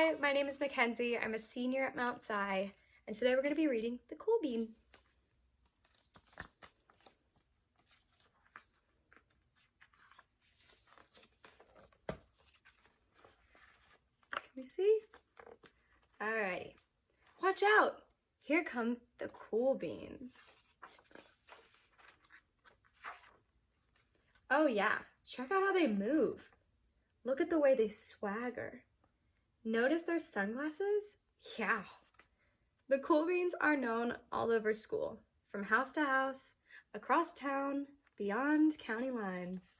Hi, my name is Mackenzie. I'm a senior at Mount Si, and today we're going to be reading The Cool Bean. Can we see? Alrighty. Watch out! Here come the cool beans. Oh yeah, check out how they move. Look at the way they swagger. Notice their sunglasses? Yeah. The cool beans are known all over school, from house to house, across town, beyond county lines.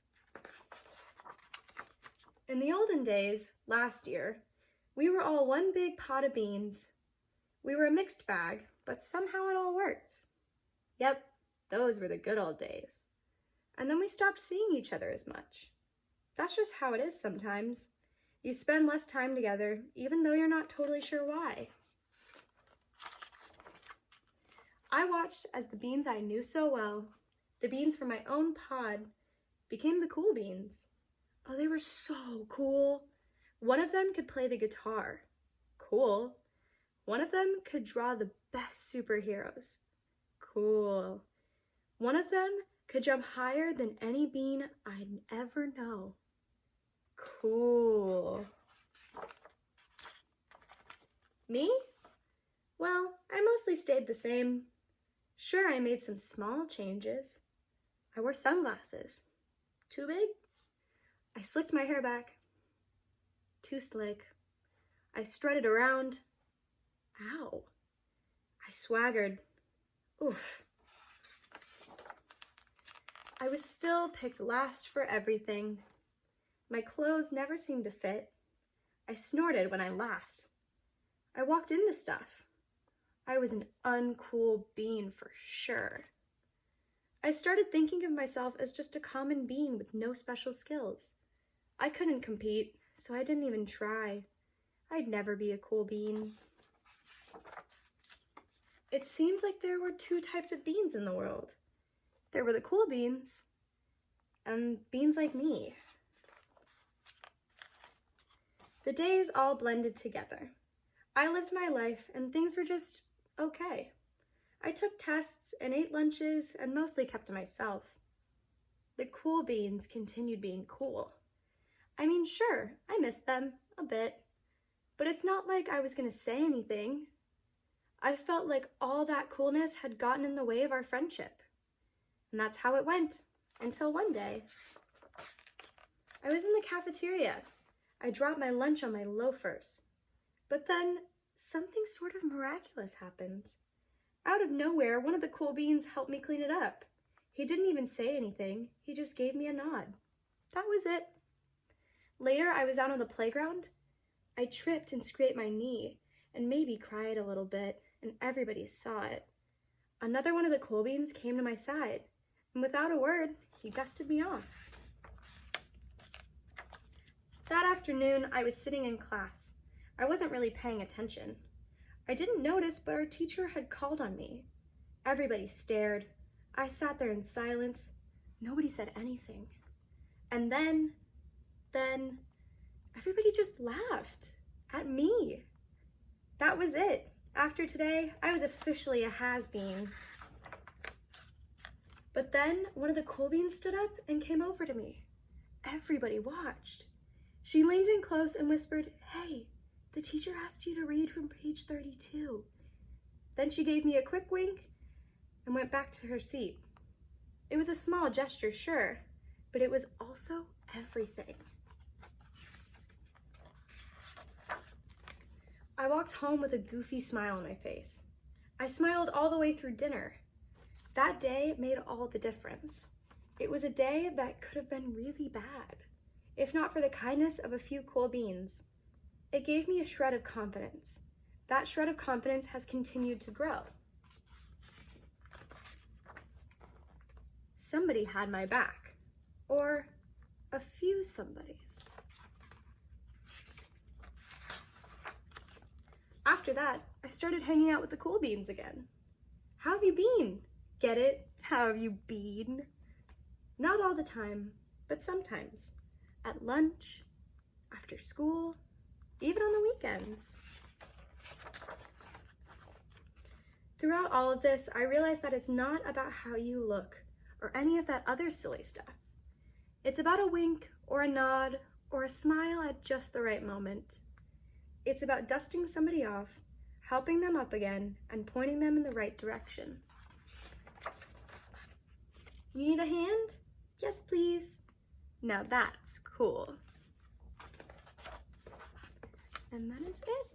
In the olden days, last year, we were all one big pot of beans. We were a mixed bag, but somehow it all worked. Yep, those were the good old days. And then we stopped seeing each other as much. That's just how it is sometimes. You spend less time together, even though you're not totally sure why. I watched as the beans I knew so well, the beans from my own pod, became the cool beans. Oh, they were so cool. One of them could play the guitar. Cool. One of them could draw the best superheroes. Cool. One of them could jump higher than any bean I'd ever know. Cool. Me? Well, I mostly stayed the same. Sure, I made some small changes. I wore sunglasses. Too big? I slicked my hair back. Too slick. I strutted around. Ow. I swaggered. Oof. I was still picked last for everything. My clothes never seemed to fit. I snorted when I laughed. I walked into stuff. I was an uncool bean for sure. I started thinking of myself as just a common bean with no special skills. I couldn't compete, so I didn't even try. I'd never be a cool bean. It seems like there were two types of beans in the world. There were the cool beans and beans like me. The days all blended together. I lived my life and things were just okay. I took tests and ate lunches and mostly kept to myself. The cool beans continued being cool. I mean, sure, I missed them a bit, but it's not like I was going to say anything. I felt like all that coolness had gotten in the way of our friendship. And that's how it went, until one day. I was in the cafeteria. I dropped my lunch on my loafers. But then something sort of miraculous happened. Out of nowhere, one of the cool beans helped me clean it up. He didn't even say anything. He just gave me a nod. That was it. Later, I was out on the playground. I tripped and scraped my knee and maybe cried a little bit, and everybody saw it. Another one of the cool beans came to my side, and without a word, he dusted me off. That afternoon, I was sitting in class. I wasn't really paying attention. I didn't notice, but our teacher had called on me. Everybody stared. I sat there in silence. Nobody said anything. And then, everybody just laughed at me. That was it. After today, I was officially a has-been. But then one of the cool beans stood up and came over to me. Everybody watched. She leaned in close and whispered, "Hey, the teacher asked you to read from page 32. Then she gave me a quick wink and went back to her seat. It was a small gesture, sure, but it was also everything. I walked home with a goofy smile on my face. I smiled all the way through dinner. That day made all the difference. It was a day that could have been really bad, if not for the kindness of a few cool beans. It gave me a shred of confidence. That shred of confidence has continued to grow. Somebody had my back, or a few somebodies. After that, I started hanging out with the cool beans again. How have you been? Get it? How have you been? Not all the time, but sometimes. At lunch, after school, even on the weekends. friends. Throughout all of this, I realized that it's not about how you look or any of that other silly stuff. It's about a wink or a nod or a smile at just the right moment. It's about dusting somebody off, helping them up again, and pointing them in the right direction. You need a hand? Yes, please. Now that's cool. And that is it.